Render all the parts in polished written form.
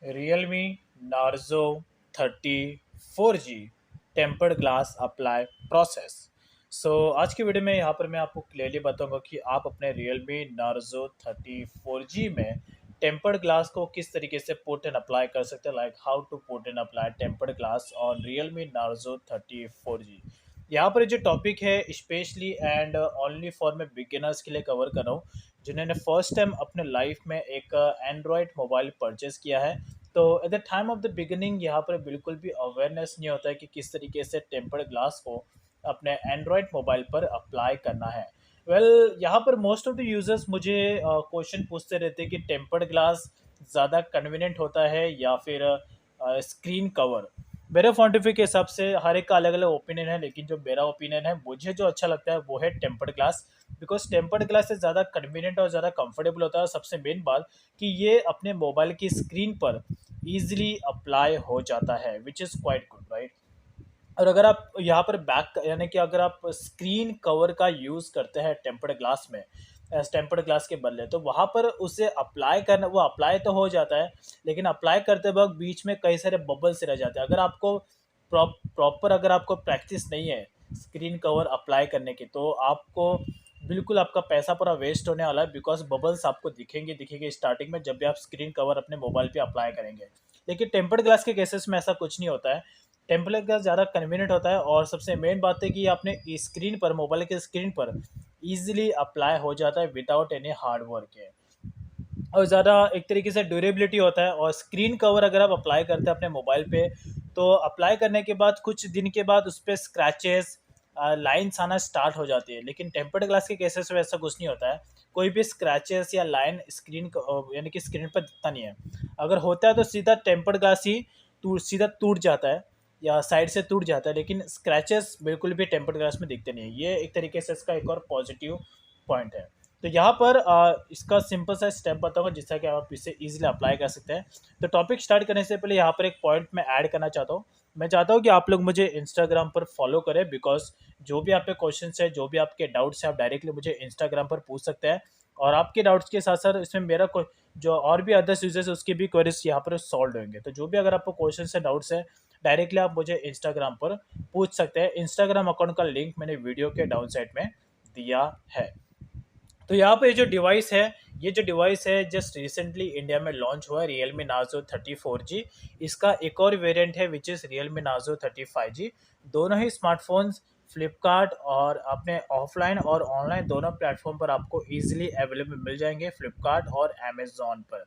Realme Narzo 34G tempered glass apply process. आज की video में यहाँ पर मैं आपको क्लियरली बताऊंगा कि आप अपने Realme Narzo 34G में टेम्पर्ड ग्लास को किस तरीके से पुट एंड अप्लाई कर सकते हैं, like how to put and apply tempered glass on Realme Narzo 34G। यहाँ पर जो टॉपिक है स्पेशली एंड ओनली फॉर मैं बिगिनर्स के लिए कवर कर रहा हूँ, जिन्होंने फर्स्ट टाइम अपने लाइफ में एक एंड्रॉयड मोबाइल परचेस किया है। तो at the time of the beginning यहाँ पर बिल्कुल भी अवेयरनेस नहीं होता है कि किस तरीके से टेम्पर्ड ग्लास को अपने एंड्रॉयड मोबाइल पर अप्लाई करना है। यहाँ पर मोस्ट ऑफ द यूजर्स मुझे क्वेश्चन पूछते रहते हैं कि टेम्पर्ड ग्लास ज़्यादा कन्वीनियंट होता है या फिर स्क्रीन कवर। मेरे पॉइंट ऑफ व्यू के हिसाब से हर एक का अलग अलग ओपिनियन है, लेकिन जो मेरा ओपिनियन है, मुझे जो अच्छा लगता है वो है tempered glass. Because tempered glass से ज़्यादा कन्वीनियंट और ज़्यादा कंफर्टेबल होता है, और सबसे मेन बात कि ये अपने मोबाइल की स्क्रीन पर ईजिली अप्लाई हो जाता है, which is quite good, right. और अगर आप यहाँ पर बैक यानी कि अगर आप स्क्रीन कवर का यूज़ करते हैं टेम्पर्ड ग्लास में, टेम्पर्ड ग्लास के बदले, तो वहाँ पर उसे अप्लाई करना, वो अप्लाई तो हो जाता है, लेकिन अप्लाई करते वक्त बीच में कई सारे बबल्स रह जाते हैं। अगर आपको प्रॉपर अगर आपको प्रैक्टिस नहीं है स्क्रीन कवर अप्लाई करने की, तो आपको बिल्कुल आपका पैसा पूरा वेस्ट होने वाला है। बिकॉज बबल्स आपको दिखेंगे दिखेंगे स्टार्टिंग में, जब भी आप स्क्रीन कवर अपने मोबाइल पे अप्लाई करेंगे। लेकिन टेम्पर्ड ग्लास के केसेस में ऐसा कुछ नहीं होता है। टेम्पलेट का ज़्यादा कन्वीनियंट होता है, और सबसे मेन बात है कि ये अपने स्क्रीन पर, मोबाइल के स्क्रीन पर ईजिली अप्लाई हो जाता है विदाउट एनी हार्ड वर्क है। और ज़्यादा एक तरीके से ड्यूरेबिलिटी होता है। और स्क्रीन कवर अगर आप अप्लाई करते हैं अपने मोबाइल पे, तो अप्लाई करने के बाद कुछ दिन के बाद उस पर स्क्रैचेस, लाइन्स आना स्टार्ट हो जाती है। लेकिन टेम्पर्ड ग्लास के केसेस में ऐसा कुछ नहीं होता है। कोई भी स्क्रैचेस या लाइन स्क्रीन यानी कि स्क्रीन पर दिखता नहीं है। अगर होता है तो सीधा टेम्पर्ड ग्लास ही सीधा टूट जाता है या साइड से टूट जाता है, लेकिन स्क्रैचेस बिल्कुल भी टेम्पर्ड ग्लास में दिखते नहीं है। ये एक तरीके से इसका एक और पॉजिटिव पॉइंट है। तो यहाँ पर इसका सिंपल सा स्टेप बताऊंगा जिससे कि आप इसे इजीली अप्लाई कर सकते हैं। तो टॉपिक स्टार्ट करने से पहले यहाँ पर एक पॉइंट मैं ऐड करना चाहता हूँ। मैं चाहता हूँ कि आप लोग मुझे इंस्टाग्राम पर फॉलो करें, बिकॉज जो भी आप पे क्वेश्चन है, जो भी आपके डाउट्स हैं, आप डायरेक्टली मुझे इंस्टाग्राम पर पूछ सकते हैं। और आपके डाउट्स के साथ साथ इसमें मेरा कोई जो और भी अदर्स यूजर्स है उसके भी क्वेरीज यहाँ पर सॉल्व होंगे। तो जो भी अगर आपको क्वेश्चन है, डाउट्स है, डायरेक्टली आप मुझे इंस्टाग्राम पर पूछ सकते हैं। इंस्टाग्राम अकाउंट का लिंक मैंने वीडियो के डाउन साइड में दिया है। तो यहाँ पे जो डिवाइस है, ये जो डिवाइस है जस्ट रिसेंटली इंडिया में लॉन्च हुआ है, Realme Narzo 34G। इसका एक और वेरिएंट है which is Realme Narzo 35G। दोनों ही स्मार्टफोन्स फ्लिपकार्ट और अपने ऑफलाइन और ऑनलाइन दोनों प्लेटफॉर्म पर आपको इजीली अवेलेबल मिल जाएंगे, फ्लिपकार्ट और अमेजोन पर।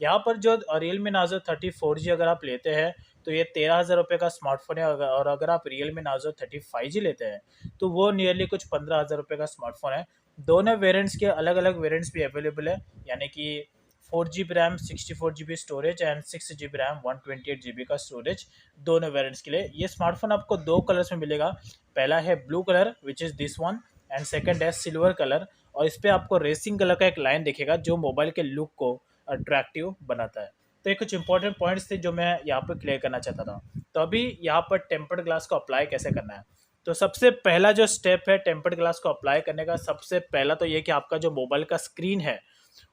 यहाँ पर जो Realme Narzo 34G अगर आप लेते हैं, तो ये 13,000 रुपये का स्मार्टफोन है। और अगर आप Realme Narzo 35G लेते हैं, तो वो नियरली कुछ 15,000 रुपये का स्मार्टफोन है। दोनों वेरिएंट्स के अलग अलग वेरिएंट्स भी अवेलेबल है, यानी कि 4GB RAM, 64GB storage and 6GB RAM, 128GB का स्टोरेज। दोनों वेरिएंट्स के लिए ये स्मार्टफोन आपको दो कलर्स में मिलेगा। पहला है blue colour which is this one, and second है सिल्वर कलर। और इस पर आपको रेसिंग कलर का एक लाइन दिखेगा जो मोबाइल के लुक को अट्रैक्टिव बनाता है। तो ये कुछ इंपॉर्टेंट पॉइंट्स थे जो मैं यहाँ पर क्लियर करना चाहता था। तो अभी यहाँ पर टेम्पर्ड ग्लास को अप्लाई कैसे करना है। तो सबसे पहला जो स्टेप है टेम्पर्ड ग्लास को अप्लाई करने का, सबसे पहला तो ये कि आपका जो मोबाइल का स्क्रीन है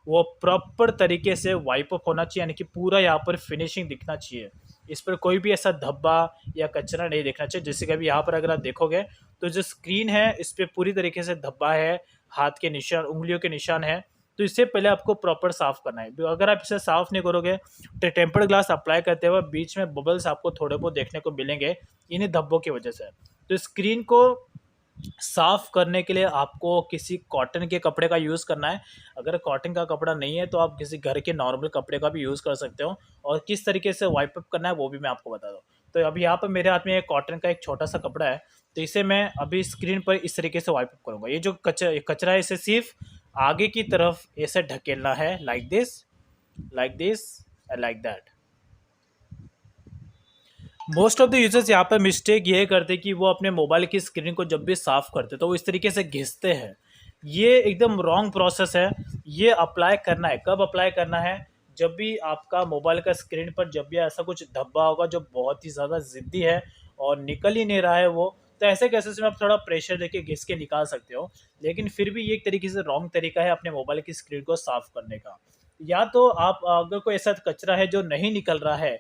वो प्रॉपर तरीके से वाइप अप होना चाहिए, यानी कि पूरा यहाँ पर फिनिशिंग दिखना चाहिए। इस पर कोई भी ऐसा धब्बा या कचरा नहीं दिखना चाहिए। जैसे कि अभी यहाँ पर अगर आप देखोगे, तो जो स्क्रीन है इस पर पूरी तरीके से धब्बा है, हाथ के निशान, उंगलियों के निशान है। तो इससे पहले आपको प्रॉपर साफ करना है। अगर आप इसे साफ नहीं करोगे, तो टेम्पर्ड ग्लास अप्लाई करते हुए बीच में बबल्स आपको थोड़े बहुत देखने को मिलेंगे, इन्हीं धब्बों की वजह से। तो स्क्रीन को साफ करने के लिए आपको किसी कॉटन के कपड़े का यूज़ करना है। अगर कॉटन का कपड़ा नहीं है तो आप किसी घर के नॉर्मल कपड़े का भी यूज़ कर सकते हो। और किस तरीके से वाइप अप करना है वो भी मैं आपको बता दूँ। तो अभी यहाँ पर मेरे हाथ में एक कॉटन का एक छोटा सा कपड़ा है, तो इसे मैं अभी स्क्रीन पर इस तरीके से वाइप अप करूँगा। ये जो कचरा है इसे सिर्फ आगे की तरफ ऐसे ढकेलना है, like this, like this, like that. Most of the users यहाँ पर मिस्टेक ये करते कि वो अपने मोबाइल की स्क्रीन को जब भी साफ़ करते तो वो इस तरीके से घिसते हैं। ये एकदम रॉन्ग प्रोसेस है। ये अप्लाई करना है, कब अप्लाई करना है, जब भी आपका मोबाइल का स्क्रीन पर जब भी ऐसा कुछ धब्बा होगा जो बहुत ही ज़्यादा ज़िद्दी है और निकल ही नहीं रहा है वो, तो ऐसे केसेस में आप थोड़ा प्रेशर देके घिस के निकाल सकते हो। लेकिन फिर भी ये एक तरीके से रॉन्ग तरीका है अपने मोबाइल की स्क्रीन को साफ़ करने का। या तो आप अगर कोई ऐसा कचरा है जो नहीं निकल रहा है,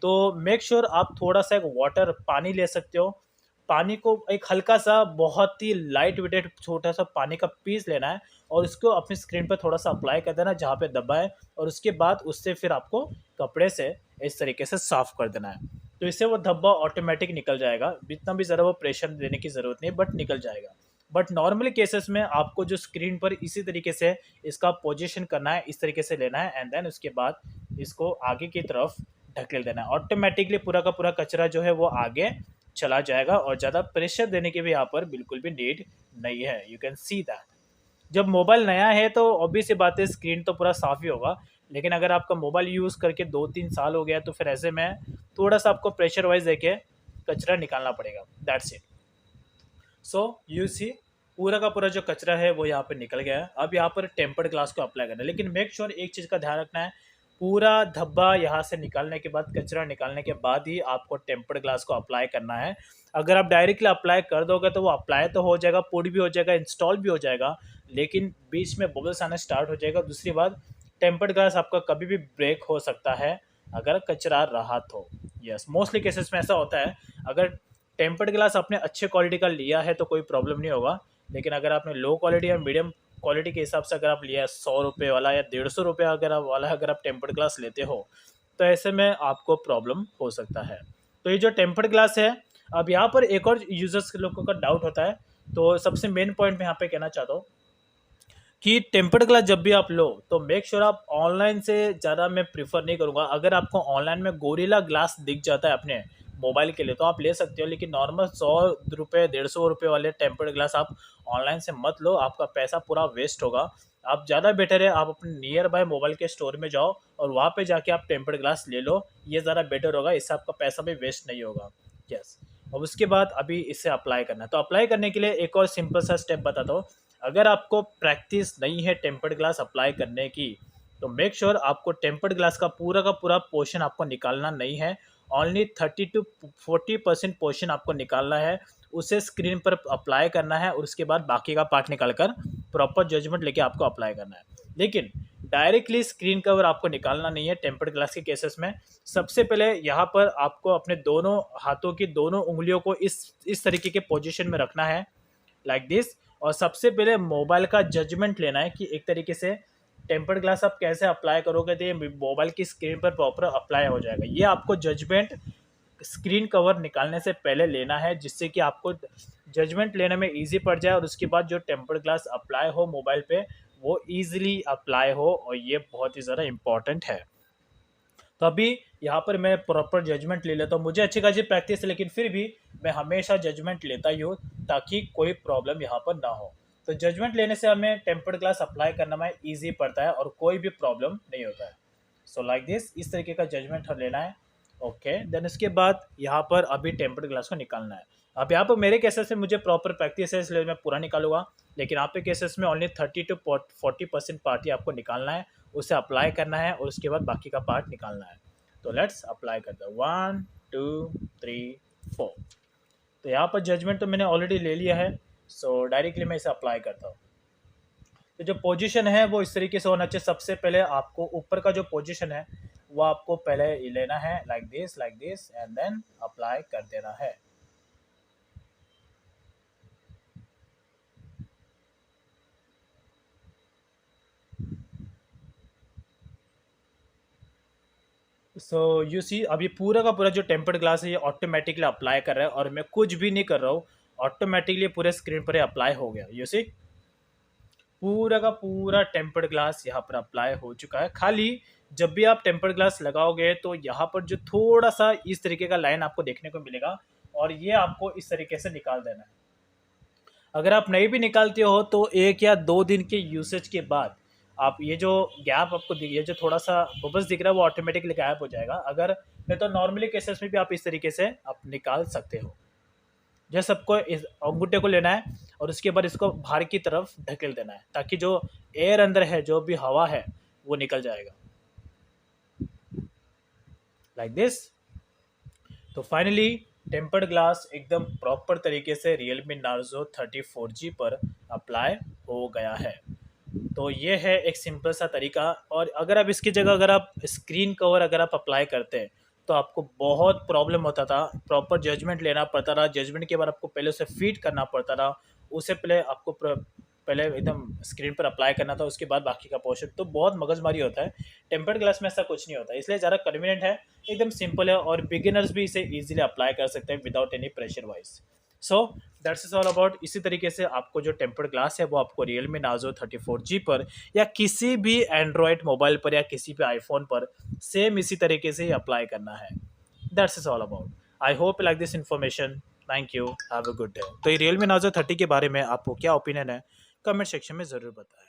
तो मेक श्योर आप थोड़ा सा एक वाटर पानी ले सकते हो। पानी को एक हल्का सा बहुत ही लाइट वेटेड छोटा सा पानी का पीस लेना है और उसको अपनी स्क्रीन पर थोड़ा सा अप्लाई कर देना जहाँ पे दबाए, और उसके बाद उससे फिर आपको कपड़े से इस तरीके से साफ कर देना है। तो इससे वो धब्बा ऑटोमेटिक निकल जाएगा, इतना भी ज़रा वो प्रेशर देने की ज़रूरत नहीं, बट निकल जाएगा। बट नॉर्मल केसेस में आपको जो स्क्रीन पर इसी तरीके से इसका पोजीशन करना है, इस तरीके से लेना है, एंड देन उसके बाद इसको आगे की तरफ ढकेल देना है। ऑटोमेटिकली पूरा का पूरा कचरा जो है वो आगे चला जाएगा और ज़्यादा प्रेशर देने की भी यहाँ पर बिल्कुल भी नीड नहीं है। You can see that. जब मोबाइल नया है तो ऑब्वियस सी बात है, स्क्रीन तो पूरा साफ ही होगा, लेकिन अगर आपका मोबाइल यूज़ करके 2-3 साल हो गया तो फिर ऐसे में थोड़ा सा आपको प्रेशर वाइज देके कचरा निकालना पड़ेगा। That's it. So you see, पूरा का पूरा जो कचरा है वो यहाँ पर निकल गया है। अब यहाँ पर टेम्पर्ड ग्लास को अप्लाई करना है, लेकिन मेक श्योर एक चीज़ का ध्यान रखना है, पूरा धब्बा यहाँ से निकालने के बाद, कचरा निकालने के बाद ही आपको टेम्पर्ड ग्लास को अप्लाई करना है। अगर आप डायरेक्टली अप्लाई कर दोगे तो वो अप्लाई तो हो जाएगा, पुट भी हो जाएगा, इंस्टॉल भी हो जाएगा, लेकिन बीच में बबल्स आना स्टार्ट हो जाएगा। दूसरी बात, टेम्पर्ड ग्लास आपका कभी भी ब्रेक हो सकता है अगर कचरा रहा तो। यस, मोस्टली केसेस में ऐसा होता है। अगर टेम्पर्ड ग्लास आपने अच्छे क्वालिटी का लिया है तो कोई प्रॉब्लम नहीं होगा, लेकिन अगर आपने लो क्वालिटी या मीडियम क्वालिटी के हिसाब से अगर आप लिया है 100 रुपये वाला या 150 रुपये अगर आप टेम्पर्ड ग्लास लेते हो, तो ऐसे में आपको प्रॉब्लम हो सकता है। तो ये जो टेम्पर्ड ग्लास है, अब यहाँ पर एक और यूजर्स के लोगों का डाउट होता है, तो सबसे मेन पॉइंट मैं यहाँ पे कहना चाहता हूँ कि टेम्पर्ड ग्लास जब भी आप लो तो मेक श्योर आप ऑनलाइन से ज़्यादा मैं प्रीफर नहीं करूँगा। अगर आपको ऑनलाइन में गोरिल्ला ग्लास दिख जाता है अपने मोबाइल के लिए तो आप ले सकते हो, लेकिन नॉर्मल 100 रुपये 150 रुपये वाले टेम्पर्ड ग्लास आप ऑनलाइन से मत लो, आपका पैसा पूरा वेस्ट होगा। आप ज़्यादा बेटर है आप अपने नियर बाय मोबाइल के स्टोर में जाओ और वहाँ पे जाके आप टेम्पर्ड ग्लास ले लो, ये ज़्यादा बेटर होगा, इससे आपका पैसा भी वेस्ट नहीं होगा। यस। और उसके बाद अभी इसे अप्लाई करना है, तो अप्लाई करने के लिए एक और सिंपल सा स्टेप बताता हूँ। अगर आपको प्रैक्टिस नहीं है टेम्पर्ड ग्लास अप्लाई करने की, तो मेक श्योर आपको टेम्पर्ड ग्लास का पूरा पोर्शन आपको निकालना नहीं है। ओनली 30-40% पोर्शन आपको निकालना है, उसे स्क्रीन पर अप्लाई करना है और उसके बाद बाकी का पार्ट निकाल कर प्रॉपर जजमेंट लेके आपको अप्लाई करना है। लेकिन डायरेक्टली स्क्रीन कवर आपको निकालना नहीं है टेम्पर्ड ग्लास के केसेस में। सबसे पहले यहाँ पर आपको अपने दोनों हाथों की दोनों उंगलियों को इस तरीके के पोजीशन में रखना है, लाइक दिस। और सबसे पहले मोबाइल का जजमेंट लेना है कि एक तरीके से टेम्पर्ड ग्लास आप कैसे अप्लाई करोगे तो ये मोबाइल की स्क्रीन पर प्रॉपर अप्लाई हो जाएगा। ये आपको जजमेंट स्क्रीन कवर निकालने से पहले लेना है, जिससे कि आपको जजमेंट लेने में इजी पड़ जाए और उसके बाद जो टेम्पर्ड ग्लास अप्लाई हो मोबाइल पे वो ईजिली अप्लाई हो, और ये बहुत ही ज़्यादा इम्पॉर्टेंट है। तो अभी यहाँ पर मैं प्रॉपर जजमेंट ले लेता हूँ, मुझे अच्छी खासी प्रैक्टिस है लेकिन फिर भी मैं हमेशा जजमेंट लेता ही हूँ ताकि कोई प्रॉब्लम यहाँ पर ना हो। तो जजमेंट लेने से हमें टेम्पर्ड ग्लास अप्लाई करना में ईजी पड़ता है और कोई भी प्रॉब्लम नहीं होता है। सो लाइक दिस, इस तरीके का जजमेंट हम लेना है। ओके, देन उसके बाद यहाँ पर अभी टेम्पर्ड ग्लास को निकालना है। अब यहाँ पर मेरे केसेस में मुझे प्रॉपर प्रैक्टिस है इसलिए मैं पूरा निकालूंगा, लेकिन आप पे केसेस में ओनली 30-40% पार्ट ही आपको निकालना है, उसे अप्लाई करना है और उसके बाद बाकी का पार्ट निकालना है। तो लेट्स अप्लाई करते हैं, 1 2 3 4। तो यहाँ पर जजमेंट तो मैंने ऑलरेडी ले लिया है, सो डायरेक्टली मैं इसे अप्लाई करता हूँ। तो जो पोजीशन है वो इस तरीके से होना चाहिए। सबसे पहले आपको ऊपर का जो पोजीशन है वो आपको पहले लेना है, like this and then apply कर देना है। सो यू सी, अभी पूरा का पूरा जो टेम्पर्ड ग्लास है ये ऑटोमेटिकली अप्लाई कर रहा है और मैं कुछ भी नहीं कर रहा हूँ, ऑटोमेटिकली पूरे स्क्रीन पर अप्लाई हो गया। यू सी, पूरा का पूरा टेम्पर्ड ग्लास यहाँ पर अप्लाई हो चुका है। खाली जब भी आप टेम्पर्ड ग्लास लगाओगे तो यहाँ पर जो थोड़ा सा इस तरीके का लाइन आपको देखने को मिलेगा और ये आपको इस तरीके से निकाल देना है। अगर आप नहीं भी निकालते हो तो 1 या 2 दिन के यूसेज के बाद आप ये जो गैप आपको ये जो थोड़ा सा बबल्स दिख रहा है वो ऑटोमेटिकली गायब हो जाएगा। अगर नहीं तो नॉर्मली केसेस में भी आप इस तरीके से आप निकाल सकते हो। जैसे सबको इस अंगूठे को लेना है और उसके बाद इसको बाहर की तरफ ढकेल देना है ताकि जो एयर अंदर है, जो भी हवा है वो निकल जाएगा, लाइक दिस। तो फाइनली टेम्पर्ड ग्लास एकदम प्रॉपर तरीके से Realme Narzo 34G पर अप्लाई हो गया है। तो ये है एक सिंपल सा तरीका। और अगर आप इसकी जगह अगर आप स्क्रीन कवर अगर आप अप्लाई करते हैं तो आपको बहुत प्रॉब्लम होता था, प्रॉपर जजमेंट लेना पड़ता था, जजमेंट के बाद आपको पहले उसे फीड करना पड़ता था, उससे पहले आपको पहले एकदम स्क्रीन पर अप्लाई करना था, उसके बाद बाकी का पोर्शन, तो बहुत मगजमारी होता है। टेम्पर्ड ग्लास में ऐसा कुछ नहीं होता, इसलिए ज़्यादा कन्वीनियंट है, एकदम सिंपल है और बिगिनर्स भी इसे ईजिली अप्लाई कर सकते हैं without any pressure wise. So that's is all about. इसी तरीके से आपको जो टेम्पर्ड ग्लास है वो आपको रियलमी नार्जो 34G पर या किसी भी एंड्रॉयड मोबाइल पर या किसी भी आईफोन पर सेम इसी तरीके से ही अप्लाई करना है। That's is all about. I hope you like this information. Thank you, have a good day. तो ये रियलमी नार्जो 30 के बारे में आपको क्या ओपिनियन है, कमेंट सेक्शन में ज़रूर बताएं।